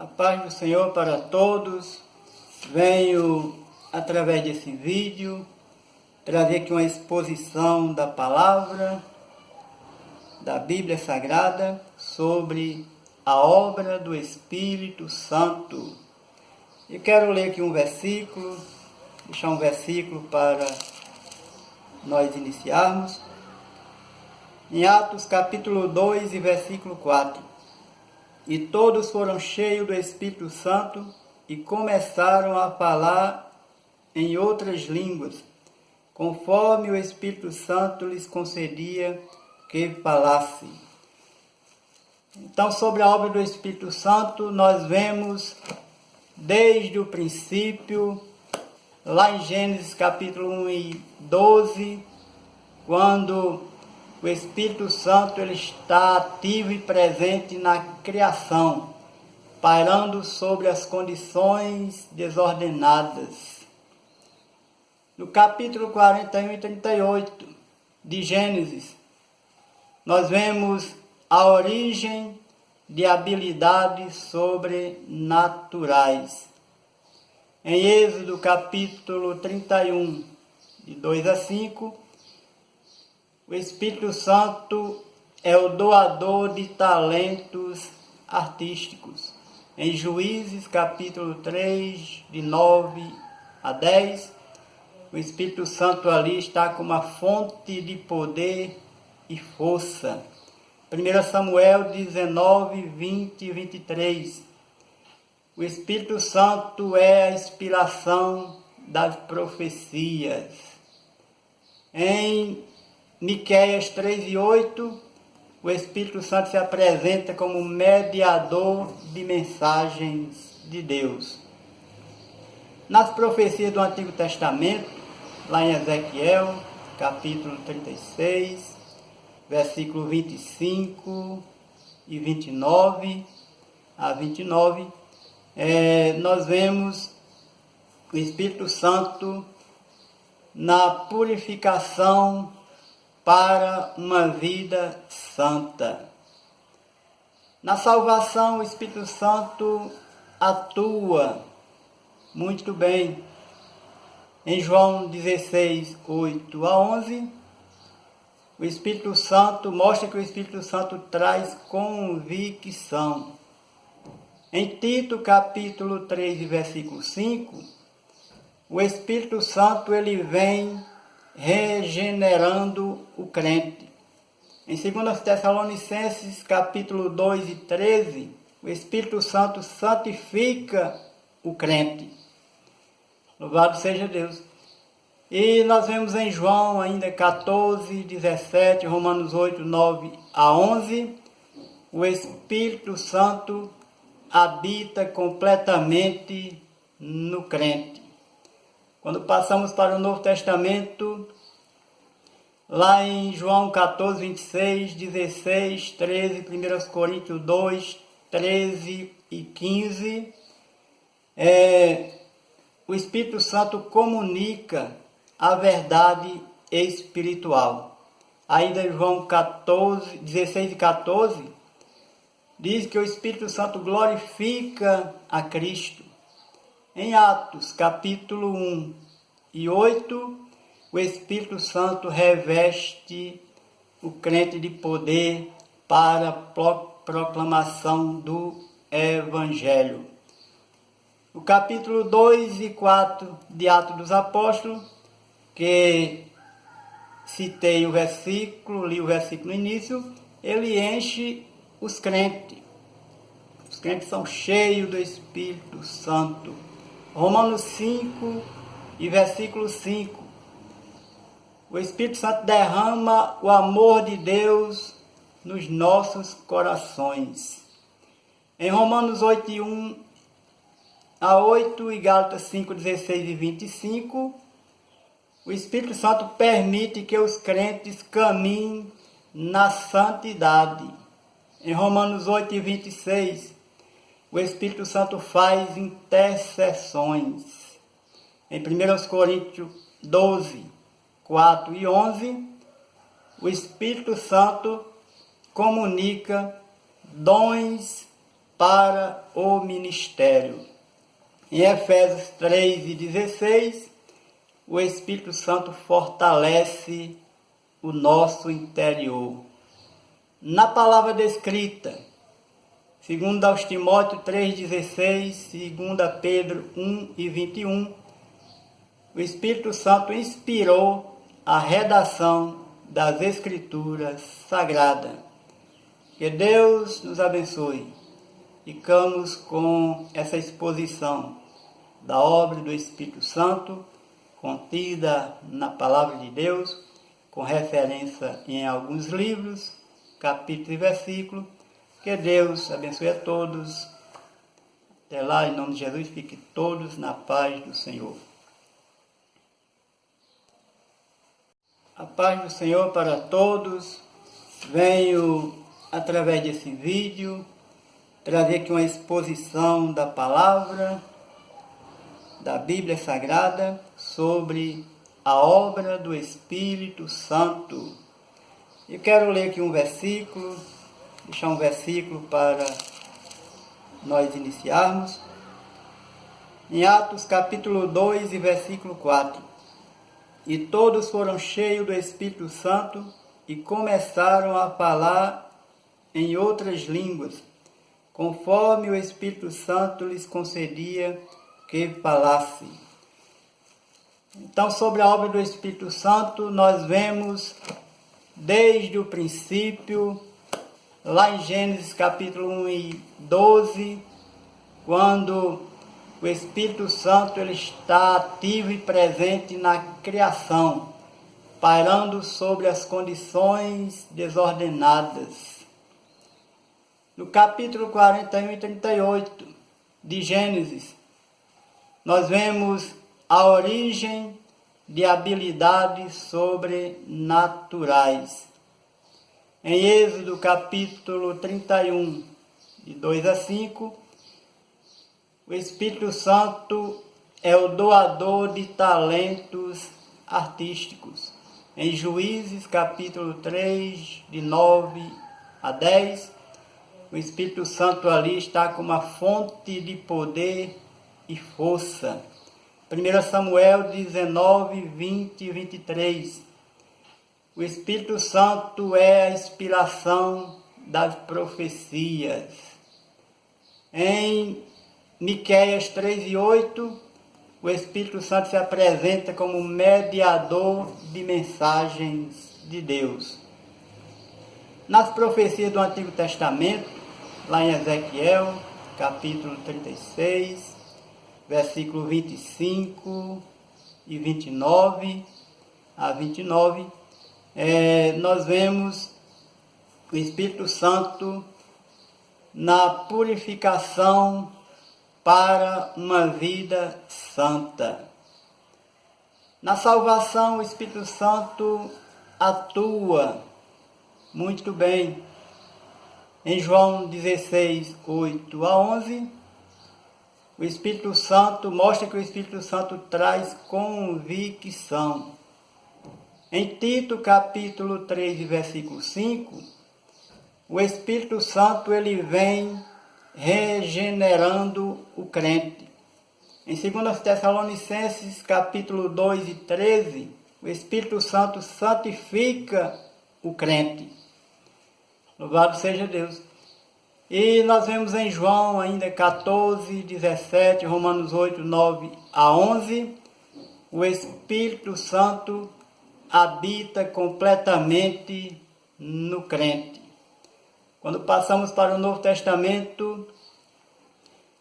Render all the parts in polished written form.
A paz do Senhor para todos. Venho, através desse vídeo, trazer aqui uma exposição da palavra, da Bíblia Sagrada, sobre a obra do Espírito Santo. E quero ler aqui um versículo, deixar um versículo para nós iniciarmos. Em Atos capítulo 2 e versículo 4. E todos foram cheios do Espírito Santo e começaram a falar em outras línguas, conforme o Espírito Santo lhes concedia que falassem. Então, sobre a obra do Espírito Santo, nós vemos desde o princípio, lá em Gênesis capítulo 1 e 12, quando o Espírito Santo ele está ativo e presente na criação, pairando sobre as condições desordenadas. No capítulo 41 e 38 de Gênesis, nós vemos a origem de habilidades sobrenaturais. Em Êxodo capítulo 31, de 2 a 5, o Espírito Santo é o doador de talentos artísticos. Em Juízes, capítulo 3, de 9 a 10, o Espírito Santo ali está como uma fonte de poder e força. 1 Samuel 19, 20 e 23. O Espírito Santo é a inspiração das profecias. Em Miqueias 3 e 8, o Espírito Santo se apresenta como mediador de mensagens de Deus. Nas profecias do Antigo Testamento, lá em Ezequiel, capítulo 36, versículo 25 e 29 a 29, nós vemos o Espírito Santo na purificação para uma vida santa. Na salvação, o Espírito Santo atua muito bem. Em João 16, 8 a 11, o Espírito Santo mostra que o Espírito Santo traz convicção. Em Tito, capítulo 3, versículo 5, o Espírito Santo ele vem regenerando o crente. Em 2 Tessalonicenses, capítulo 2 e 13, o Espírito Santo santifica o crente. Louvado seja Deus. E nós vemos em João ainda 14, 17, Romanos 8, 9 a 11, o Espírito Santo habita completamente no crente. Quando passamos para o Novo Testamento, lá em João 14, 26, 16, 13, 1 Coríntios 2, 13 e 15, o Espírito Santo comunica a verdade espiritual. Ainda em João 14, 16 e 14, diz que o Espírito Santo glorifica a Cristo. Em Atos, capítulo 1 e 8, o Espírito Santo reveste o crente de poder para a proclamação do Evangelho. No capítulo 2 e 4 de Atos dos Apóstolos, que citei o versículo, li o versículo no início, ele enche os crentes. Os crentes são cheios do Espírito Santo. Romanos 5 e versículo 5. O Espírito Santo derrama o amor de Deus nos nossos corações. Em Romanos 8, 1 a 8 e Gálatas 5, 16 e 25, o Espírito Santo permite que os crentes caminhem na santidade. Em Romanos 8 e 26, o Espírito Santo faz intercessões. Em 1 Coríntios 12, 4 e 11, o Espírito Santo comunica dons para o ministério. Em Efésios 3:16, o Espírito Santo fortalece o nosso interior. Na palavra descrita, segundo aos Timóteo 3:16, segundo Pedro 1:21, o Espírito Santo inspirou a redação das Escrituras Sagradas. Que Deus nos abençoe. Ficamos com essa exposição da obra do Espírito Santo, contida na Palavra de Deus, com referência em alguns livros, capítulos e versículos. Que Deus abençoe a todos. Até lá, em nome de Jesus, fiquem todos na paz do Senhor. A paz do Senhor para todos. Venho, através desse vídeo, trazer aqui uma exposição da palavra, da Bíblia Sagrada, sobre a obra do Espírito Santo. Eu quero ler aqui um versículo, deixar um versículo para nós iniciarmos. Em Atos capítulo 2 e versículo 4. E todos foram cheios do Espírito Santo e começaram a falar em outras línguas, conforme o Espírito Santo lhes concedia que falasse. Então, sobre a obra do Espírito Santo, nós vemos desde o princípio, lá em Gênesis capítulo 1 e 12, quando o Espírito Santo ele está ativo e presente na criação, pairando sobre as condições desordenadas. No capítulo 41 e 38 de Gênesis, nós vemos a origem de habilidades sobrenaturais. Em Êxodo capítulo 31, de 2 a 5, o Espírito Santo é o doador de talentos artísticos. Em Juízes capítulo 3, de 9 a 10, o Espírito Santo ali está como uma fonte de poder e força. 1 Samuel 19, 20 e 23. O Espírito Santo é a inspiração das profecias. Em Miqueias 3 e 8, o Espírito Santo se apresenta como mediador de mensagens de Deus. Nas profecias do Antigo Testamento, lá em Ezequiel, capítulo 36, versículo 25 e 29 a 29, nós vemos o Espírito Santo na purificação para uma vida santa. Na salvação, o Espírito Santo atua muito bem. Em João 16, 8 a 11, o Espírito Santo mostra que o Espírito Santo traz convicção. Em Tito, capítulo 3, versículo 5, o Espírito Santo ele vem regenerando o crente. Em 2 Tessalonicenses, capítulo 2 e 13, o Espírito Santo santifica o crente. Louvado seja Deus. E nós vemos em João ainda 14, 17, Romanos 8, 9 a 11, o Espírito Santo habita completamente no crente. Quando passamos para o Novo Testamento,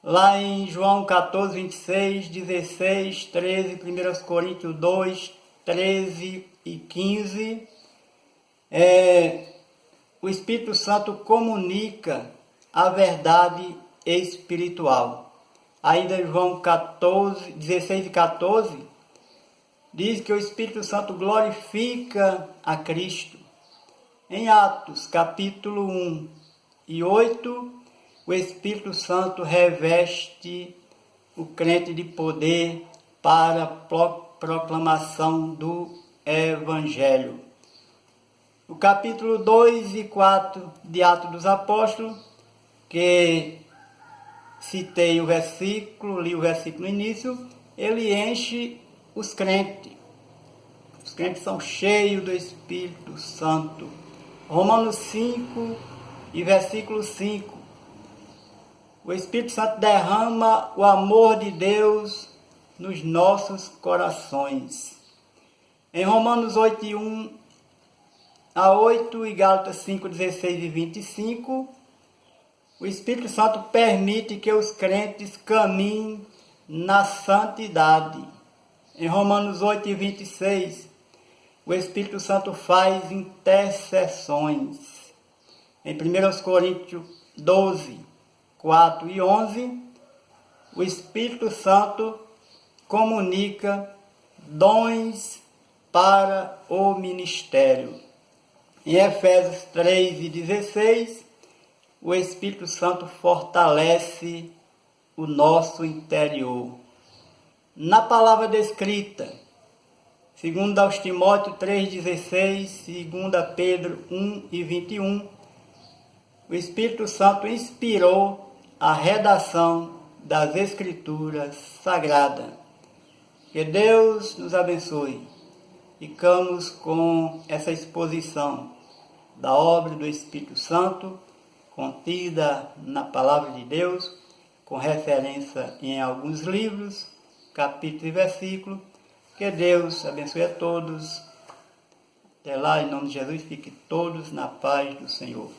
lá em João 14, 26, 16, 13, 1 Coríntios 2, 13 e 15, o Espírito Santo comunica a verdade espiritual. Ainda em João 14, 16 e 14, diz que o Espírito Santo glorifica a Cristo. Em Atos, capítulo 1 e 8, o Espírito Santo reveste o crente de poder para a proclamação do Evangelho. No capítulo 2 e 4 de Atos dos Apóstolos, que citei o versículo, li o versículo no início, ele enche os crentes. Os crentes são cheios do Espírito Santo. Romanos 5 e versículo 5. O Espírito Santo derrama o amor de Deus nos nossos corações. Em Romanos 8, 1 a 8 e Gálatas 5, 16 e 25, o Espírito Santo permite que os crentes caminhem na santidade. Em Romanos 8 e 26, o Espírito Santo faz intercessões. Em 1 Coríntios 12, 4 e 11, o Espírito Santo comunica dons para o ministério. Em Efésios 3 e 16, o Espírito Santo fortalece o nosso interior. Na palavra descrita, segundo aos Timóteo 3,16, segundo a Pedro 1 e 21, o Espírito Santo inspirou a redação das Escrituras Sagradas. Que Deus nos abençoe. Ficamos com essa exposição da obra do Espírito Santo, contida na Palavra de Deus, com referência em alguns livros, capítulos e versículos. Que Deus abençoe a todos. Até lá, em nome de Jesus, fiquem todos na paz do Senhor.